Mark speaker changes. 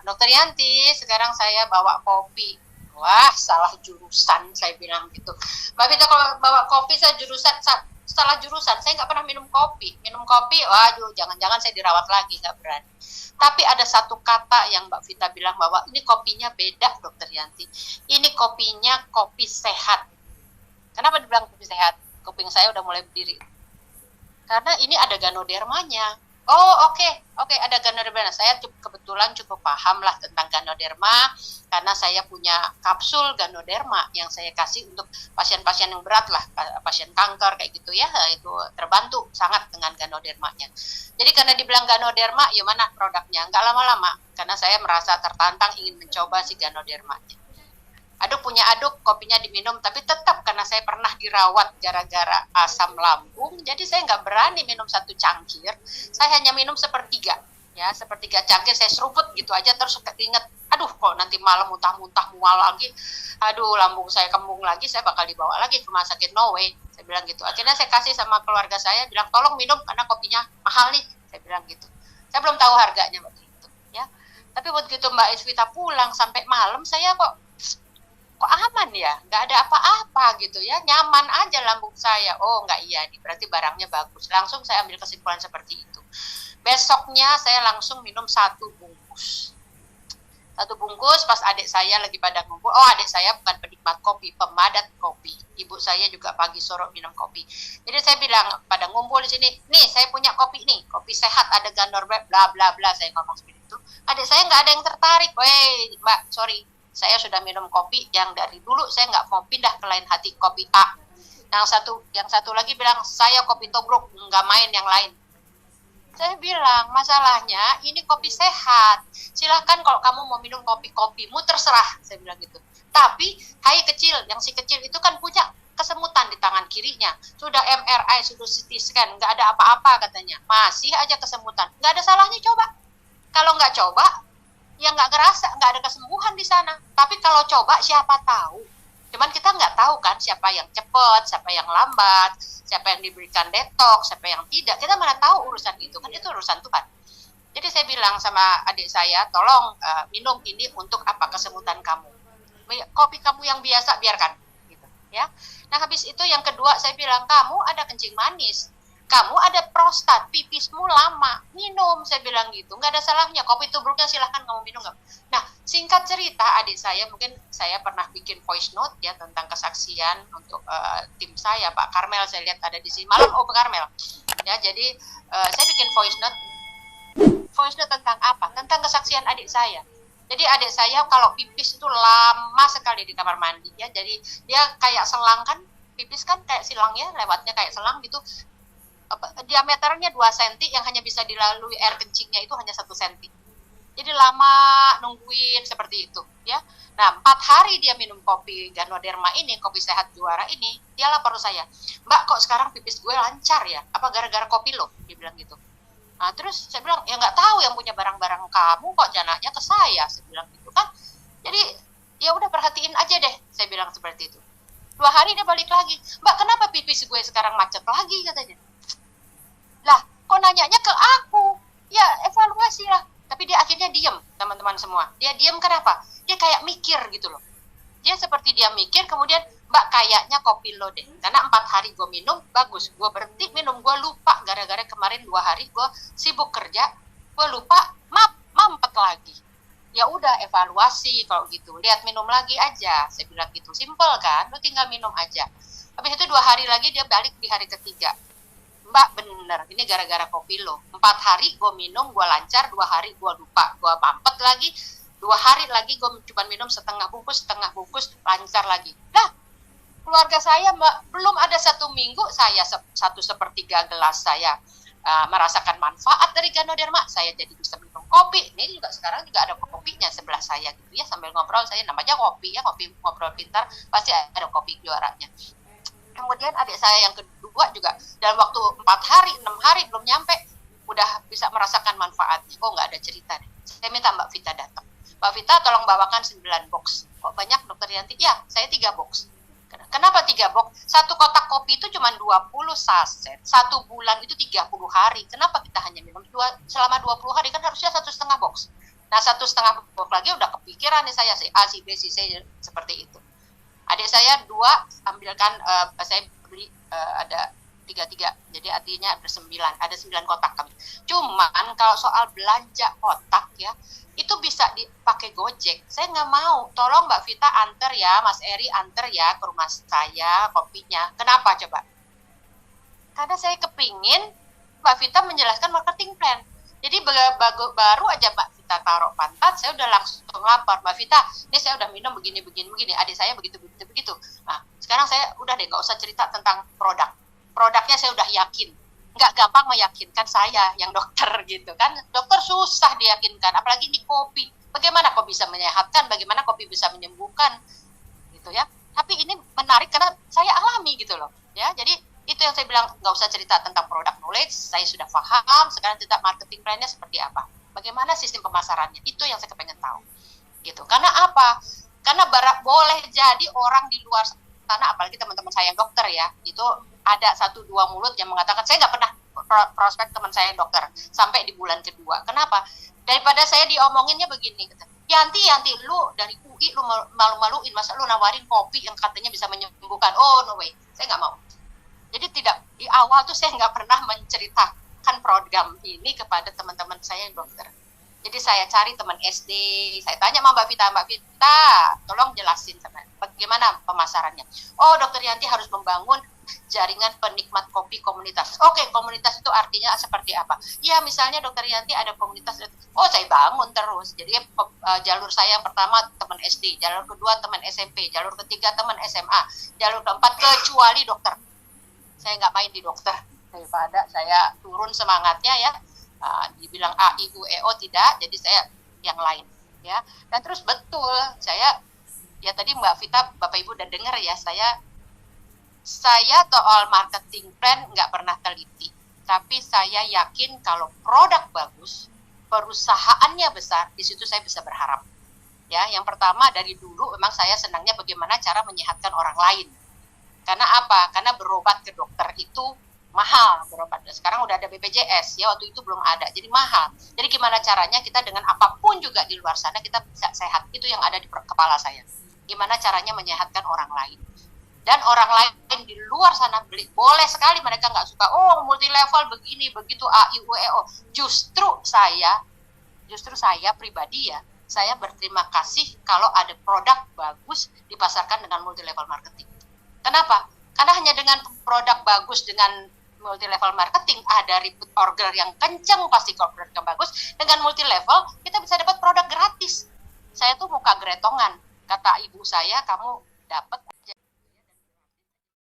Speaker 1: Dokter Yanti, sekarang saya bawa kopi. Wah, salah jurusan, saya bilang gitu. Mbak Vita, kalau bawa kopi saya salah jurusan. Saya nggak pernah minum kopi. Minum kopi, waduh, jangan-jangan saya dirawat lagi, nggak berani. Tapi ada satu kata yang Mbak Vita bilang bahwa ini kopinya beda, Dokter Yanti. Ini kopinya kopi sehat. Kenapa dibilang kopi sehat? Kuping saya udah mulai berdiri. Karena ini ada ganodermanya. Oh, oke, ada ganoderma. Saya kebetulan cukup paham lah tentang ganoderma karena saya punya kapsul ganoderma yang saya kasih untuk pasien-pasien yang berat lah, pasien kanker kayak gitu ya, itu terbantu sangat dengan ganodermanya. Jadi karena dibilang ganoderma, ya mana produknya? Nggak lama-lama, karena saya merasa tertantang ingin mencoba si ganodermanya. Aduk punya aduk, kopinya diminum, tapi tetap karena saya pernah dirawat gara-gara asam lambung, jadi saya nggak berani minum satu cangkir, saya hanya minum sepertiga cangkir, saya seruput gitu aja, terus keinget, aduh kok nanti malam muntah-muntah mual lagi, aduh lambung saya kembung lagi, saya bakal dibawa lagi ke rumah sakit, no way, saya bilang gitu. Akhirnya saya kasih sama keluarga saya, bilang tolong minum karena kopinya mahal nih, saya bilang gitu. Saya belum tahu harganya waktu itu, ya. Tapi begitu Mbak Iswita pulang sampai malam, saya kok aman ya, nggak ada apa-apa gitu ya, nyaman aja lambung saya. Oh nggak, iya nih, berarti barangnya bagus. Langsung saya ambil kesimpulan seperti itu. Besoknya saya langsung minum satu bungkus pas adik saya lagi pada ngumpul. Oh, adik saya bukan penikmat kopi, pemadat kopi. Ibu saya juga pagi sore minum kopi. Jadi saya bilang pada ngumpul di sini, nih saya punya kopi nih, kopi sehat, ada ganoderma, bla bla bla, saya ngomong seperti itu. Adik saya nggak ada yang tertarik. Weh Mbak, sorry, saya sudah minum kopi yang dari dulu saya nggak mau pindah ke lain hati, kopi A. Yang satu lagi bilang, saya kopi tobruk, nggak main yang lain. Saya bilang, masalahnya ini kopi sehat. Silahkan kalau kamu mau minum kopimu, terserah, saya bilang gitu. Tapi, hai kecil, yang si kecil itu kan punya kesemutan di tangan kirinya. Sudah MRI, sudah CT scan, nggak ada apa-apa katanya. Masih aja kesemutan. Nggak ada salahnya coba. Kalau nggak coba, ya nggak ngerasa, nggak ada kesembuhan di sana. Tapi kalau coba, siapa tahu. Cuman kita nggak tahu kan siapa yang cepat, siapa yang lambat, siapa yang diberikan detox, siapa yang tidak. Kita mana tahu urusan itu, kan itu urusan Tuhan. Jadi saya bilang sama adik saya, tolong minum ini untuk apa, kesemutan kamu. Kopi kamu yang biasa biarkan, gitu ya. Nah habis itu yang kedua saya bilang, kamu ada kencing manis, kamu ada prostat, pipismu lama, minum, saya bilang gitu, nggak ada salahnya, kopi tubruknya silahkan kamu minum. Nah, singkat cerita, adik saya, mungkin saya pernah bikin voice note ya tentang kesaksian untuk tim saya, Pak Karmel, saya lihat ada di sini, malam, Pak Karmel, ya, jadi saya bikin voice note tentang apa? Tentang kesaksian adik saya. Jadi adik saya kalau pipis itu lama sekali di kamar mandi, ya, jadi dia kayak selang kan, pipis kan kayak silang ya, lewatnya kayak selang gitu, diameternya 2 cm yang hanya bisa dilalui air kencingnya itu hanya 1 cm. Jadi lama nungguin seperti itu ya. Nah 4 hari dia minum kopi ganoderma ini, kopi sehat juara ini, dia lapor saya, Mbak kok sekarang pipis gue lancar ya, apa gara-gara kopi lo, dia bilang gitu. Nah terus saya bilang, ya nggak tahu, yang punya barang-barang kamu kok janaknya ke saya bilang gitu kan. Jadi ya udah perhatiin aja deh, saya bilang seperti itu. 2 hari dia balik lagi, Mbak kenapa pipis gue sekarang macet lagi katanya. Lah, kok nanyanya ke aku? Ya, evaluasi lah. Tapi dia akhirnya diam, teman-teman semua. Dia diam kenapa? Dia kayak mikir gitu loh. Dia seperti dia mikir, kemudian, Mbak kayaknya kopi lo deh. Karena 4 hari gue minum, bagus. Gue berhenti minum, gue lupa. Gara-gara kemarin 2 hari gue sibuk kerja, gue lupa, mampet lagi. Ya udah, evaluasi kalau gitu. Lihat minum lagi aja. Saya bilang gitu, simple kan? Lo tinggal minum aja. Habis itu 2 hari lagi dia balik di hari ketiga. Mbak bener, ini gara-gara kopi lo. 4 hari gue minum, gue lancar, 2 hari gue lupa, gue mampet lagi, 2 hari lagi gue cuma minum setengah bungkus, lancar lagi. Nah, keluarga saya Mbak, belum ada 1 minggu, saya 1/3 gelas saya merasakan manfaat dari ganoderma, saya jadi bisa minum kopi. Ini juga sekarang juga ada kopinya sebelah saya gitu ya, sambil ngobrol, saya namanya kopi ya, kopi ngobrol pintar, pasti ada kopi juaranya. Kemudian adik saya yang kedua juga dalam waktu 4 hari, 6 hari belum nyampe udah bisa merasakan manfaatnya. Oh nggak ada cerita deh. Saya minta Mbak Vita datang. Mbak Vita tolong bawakan 9 box. Kok banyak Dokter Yanti? Ya, saya 3 box. Kenapa 3 box? 1 kotak kopi itu cuma 20 saset. 1 bulan itu 30 hari. Kenapa kita hanya minum selama 20 hari? Kan harusnya 1,5 box. Nah 1,5 box lagi udah kepikiran nih saya, si A, si B, si C, seperti itu. Adik saya 2 ambilkan, saya beli ada 3, jadi artinya ada 9 kotak kami. Cuman kalau soal belanja kotak ya, itu bisa dipakai Gojek. Saya nggak mau, tolong Mbak Vita anter ya, Mas Eri anter ya ke rumah saya kopinya. Kenapa coba? Karena saya kepingin Mbak Vita menjelaskan marketing plan. Jadi baru aja Mbak Vita taruh pantat, saya udah langsung lapor, Mbak Vita, ini saya udah minum begini, adik saya begitu. Nah, sekarang saya udah deh, nggak usah cerita tentang produknya saya udah yakin. Nggak gampang meyakinkan saya yang dokter gitu kan. Dokter susah diyakinkan, apalagi ini kopi. Bagaimana kok bisa menyehatkan, bagaimana kopi bisa menyembuhkan gitu ya. Tapi ini menarik karena saya alami gitu loh ya. Jadi itu yang saya bilang, nggak usah cerita tentang produk knowledge, saya sudah paham. Sekarang cerita marketing plan-nya seperti apa, bagaimana sistem pemasarannya, itu yang saya kepengen tahu gitu. Karena apa? Karena boleh jadi orang di luar sana, apalagi teman-teman saya yang dokter ya, itu ada 1-2 mulut yang mengatakan, saya nggak pernah prospek teman saya yang dokter sampai di bulan kedua. Kenapa? Daripada saya diomonginnya begini, Yanti, lu dari UI lu malu-maluin, masa lu nawarin kopi yang katanya bisa menyembuhkan. Oh no way, saya nggak mau. Jadi tidak, di awal tuh saya nggak pernah menceritakan program ini kepada teman-teman saya yang dokter. Jadi saya cari teman SD, saya tanya sama Mbak Vita, tolong jelasin bagaimana pemasarannya. Oh, Dokter Yanti harus membangun jaringan penikmat kopi komunitas. Oke, komunitas itu artinya seperti apa? Ya, misalnya Dokter Yanti ada komunitas. Oh, saya bangun terus. Jadi jalur saya yang pertama teman SD, jalur kedua teman SMP, jalur ketiga teman SMA, jalur keempat kecuali dokter. Saya nggak main di dokter, daripada saya turun semangatnya ya. Dibilang A, I, U, E, O tidak, jadi saya yang lain ya. Dan terus betul saya ya, tadi Mbak Vita, Bapak Ibu udah dengar ya, saya soal marketing plan nggak pernah teliti, tapi saya yakin kalau produk bagus, perusahaannya besar, di situ saya bisa berharap ya. Yang pertama, dari dulu memang saya senangnya bagaimana cara menyehatkan orang lain. Karena apa? Karena berobat ke dokter itu mahal, berobat. Sekarang udah ada BPJS ya, waktu itu belum ada, jadi mahal. Jadi gimana caranya kita dengan apapun juga di luar sana kita bisa sehat, itu yang ada di kepala saya. Gimana caranya menyehatkan orang lain. Dan orang lain di luar sana beli, boleh sekali mereka nggak suka, oh multi level begini, begitu, A, I, U, E, O. Justru saya pribadi ya, saya berterima kasih kalau ada produk bagus dipasarkan dengan multi level marketing. Kenapa? Karena hanya dengan produk bagus, dengan multi level marketing, ada repeat order yang kencang, pasti corporate yang bagus. Dengan multi level kita bisa dapat produk gratis. Saya tuh muka gretongan, kata ibu saya, kamu dapat